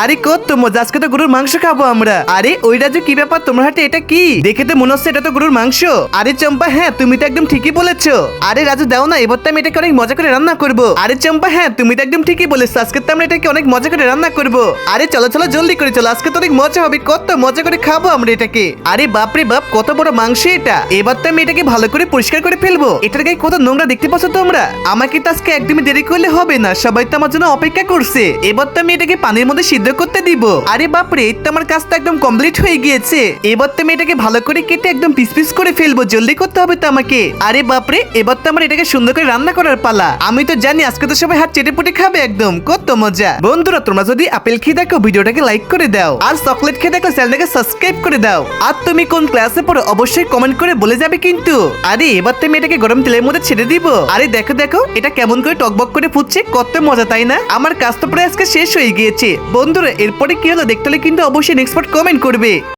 আরে কত মজা, আজকে তো গরুর মাংস খাবো আমরা। আরে ওই রাজু কি ব্যাপার তোমার হাতে এটা কি? দেখে তো মনে হচ্ছে এটা তো গরুর মাংস। আরে চম্পা হ্যাঁ তুমি তো একদম ঠিকই বলেছো। আরে রাজু দাও না, এবার তো আমি এটাকে অনেক মজা করে রান্না করবো। আরে চম্পা হ্যাঁ তুমি তো একদম ঠিকই বলেছো, আজকে তো আমরা এটাকে অনেক মজা করে রান্না করবো। আরে চলো চলো জলদি করে চলো, আজকে তো অনেক মজা হবে, কত মজা করে খাবো আমরা এটাকে। আরে বাপরে বাপ কত বড় মাংস এটা, এবার তো আমি এটাকে ভালো করে পরিষ্কার করে ফেলবো। এটার গায়ে কত নোংরা দেখতে পাচ্ছ তোমরা। আমাকে তো আজকে একদমই দেরি করলে হবে না, সবাই তো আমার জন্য অপেক্ষা করছে। এবার তো আমি এটাকে পানির মধ্যে সিদ্ধ করতে দিব। আরে বাপরে এই তো আমার কাজটা একদম কমপ্লিট হয়ে গিয়েছে। এবার তো আমি এটাকে ভালো করে কেটে একদম পিস পিস করে ফেলবো, জলদি করতে হবে তো আমাকে। আরে বাপরে এবার তো আমার এটাকে সুন্দর করে রান্না করার পালা। আমি তো জানি আজকে তো সবাই হাত চেটে পুটে খাবে, একদম কত মজা। বন্ধুরা তোমরা যদি আপেল খেয়ে দেখো ভিডিওটাকে লাইক করে দাও, আর চকলেট খেয়ে দেখো চ্যানেলটাকে সাবস্ক্রাইব করে দাও। আর তুমি কোন ক্লাসে পড়ো অবশ্যই কমেন্ট করে বলে যাবে কিন্তু। আরে এবার তো আমি এটাকে গরম তেলের মধ্যে ছেড়ে দিব। আরে দেখো দেখো এটা কেমন করে টকবক করে ফুটছে, কত মজা তাই না? আমার কাজ তো প্রায় আজকে শেষ হয়ে গিয়েছে। বন্ধুরা এরপরে কি হলো দেখতে হলে কিন্তু অবশ্যই নেক্সট পার্ট কমেন্ট করবে।